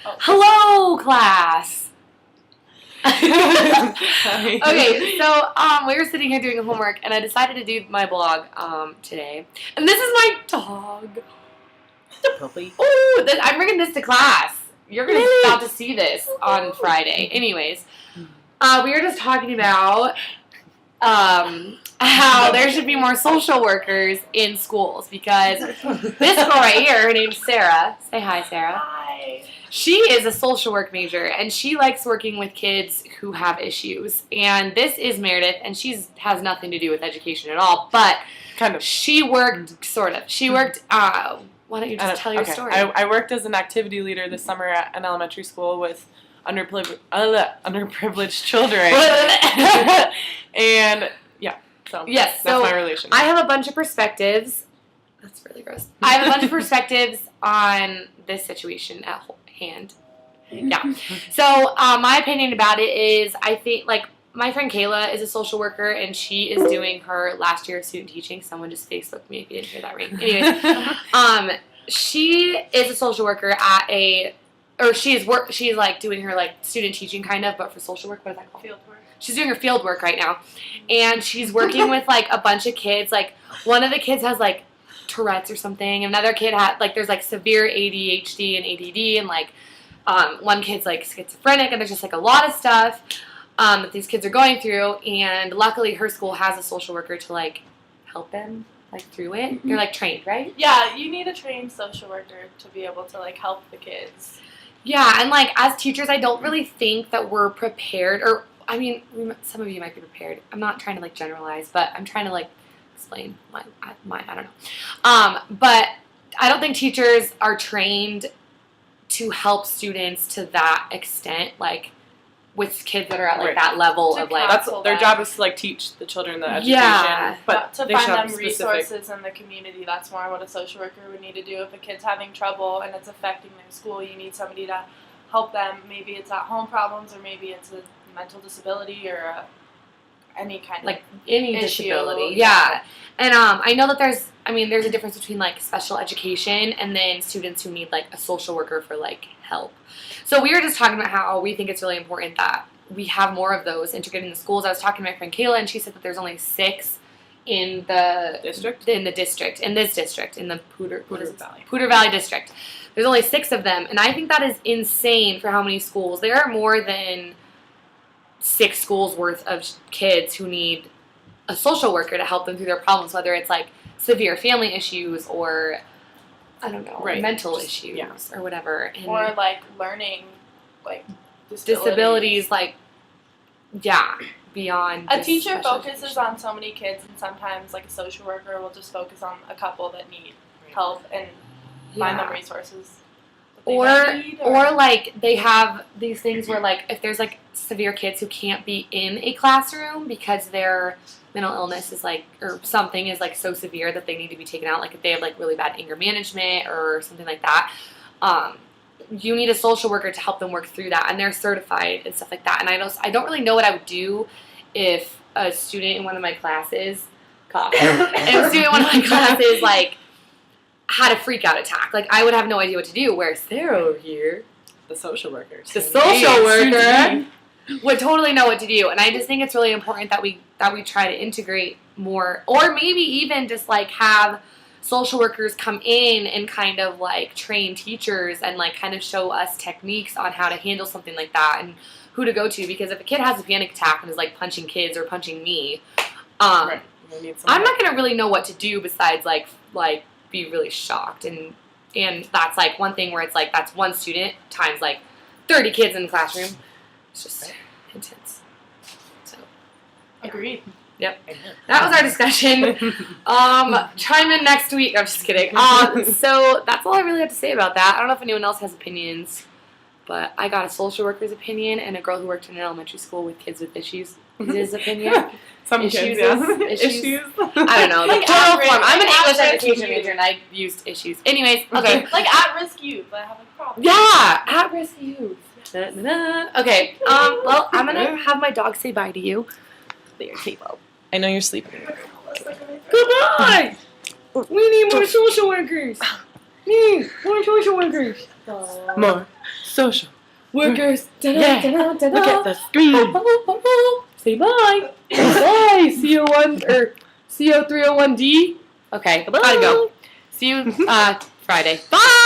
Oh, Hello, class. Okay, so we were sitting here doing homework, and I decided to do my blog today. And this is my dog. Puppy. Ooh, I'm bringing this to class. You're gonna about to see this on Friday. Anyways, we were just talking about how there should be more social workers in schools because this girl right here, her name's Sarah. Say hi, Sarah. Hi. She is a social work major, and she likes working with kids who have issues. And this is Meredith, and she has nothing to do with education at all, but Kind of. she worked, sort of. She worked, why don't you just tell your story? I worked as an activity leader this summer at an elementary school with underprivileged children. And, yeah, so Yes, that's so my relation. I have a bunch of perspectives. That's really gross. I have a bunch of perspectives on this situation at hand. Yeah. So my opinion about it is I think, like, my friend Kayla is a social worker, and she is doing her last year of student teaching. Someone just Facebooked me if you didn't hear that ring. Anyways, she is a social worker at she's like doing her like student teaching kind of, but for social work. What is that called? Field work. She's doing her field work right now, and she's working with like a bunch of kids. Like one of the kids has like Tourette's or something. Another kid had like there's like severe ADHD and ADD, and like one kid's like schizophrenic, and there's just like a lot of stuff that these kids are going through. And luckily, her school has a social worker to like help them like through it. They're like trained, right? Yeah, you need a trained social worker to be able to like help the kids. Yeah, and like as teachers, I don't really think that we're prepared. Or I mean, some of you might be prepared. I'm not trying to like generalize, but I'm trying to like explain mine. I don't know. But I don't think teachers are trained to help students to that extent, like with kids that are at like Right. that level To of like. That's counsel their them. job is to like teach the children the education. Yeah. But to they find should have them specific. resources in the community, that's more what a social worker would need to do. If a kid's having trouble and it's affecting their school, you need somebody to help them. Maybe it's at home problems, or maybe it's a mental disability, or any kind Like of any issue. disability, yeah. And I know that there's a difference between like special education and then students who need like a social worker for like help. So we were just talking about how we think it's really important that we have more of those integrated in the schools. I was talking to my friend Kayla, and she said that there's only 6 in the District? in this district, in the Poudre Valley. Poudre Valley district. There's only 6 of them, and I think that is insane for how many schools. There are more than 6 schools worth of kids who need a social worker to help them through their problems, whether it's like severe family issues or I don't know, Right. mental Just- issues yeah. or whatever. And or like learning, like disabilities, like beyond. A just teacher special focuses education. on so many kids, and sometimes like a social worker will just focus on a couple that need help and find them resources. that they might need, Or like they have these things where like if there's like severe kids who can't be in a classroom because their mental illness is like or something is like so severe that they need to be taken out, like if they have like really bad anger management or something like that, you need a social worker to help them work through that, and they're certified and stuff like that. And I don't really know what I would do if a student in one of my classes like had a freak out attack. Like I would have no idea what to do. Whereas Sarah over here, The social workers. the social worker, would totally know what to do. And I just think it's really important that we try to integrate more, or maybe even just like have social workers come in and kind of like train teachers and like kind of show us techniques on how to handle something like that and who to go to. Because if a kid has a panic attack and is like punching kids or punching me, Right. We need some I'm help. not gonna really know what to do besides like be really shocked, and that's like one thing where it's like that's one student times like 30 kids in the classroom. It's just intense. So agreed. that was our discussion. Chime in next week. I'm just kidding. So that's all I really have to say about that. I don't know if anyone else has opinions, but I got a social worker's opinion and a girl who worked in an elementary school with kids with issues. His opinion. Some Issues kids, yeah. is- issues. Issues. I don't know. Like Like general average- form. I'm an like English average education youth. major and I used issues. Anyways, okay. Like at-risk youth that have a problem. Yeah, at-risk youth. Da-da-da. Okay. Well, I'm gonna have my dog say bye to you. There, Table. I know you're sleeping. Goodbye. We need more social workers. More social workers. More. social workers. Yeah. Look at the screen. Say bye. Bye. CO301D. Okay, Bye. gotta go. See you Friday. Bye.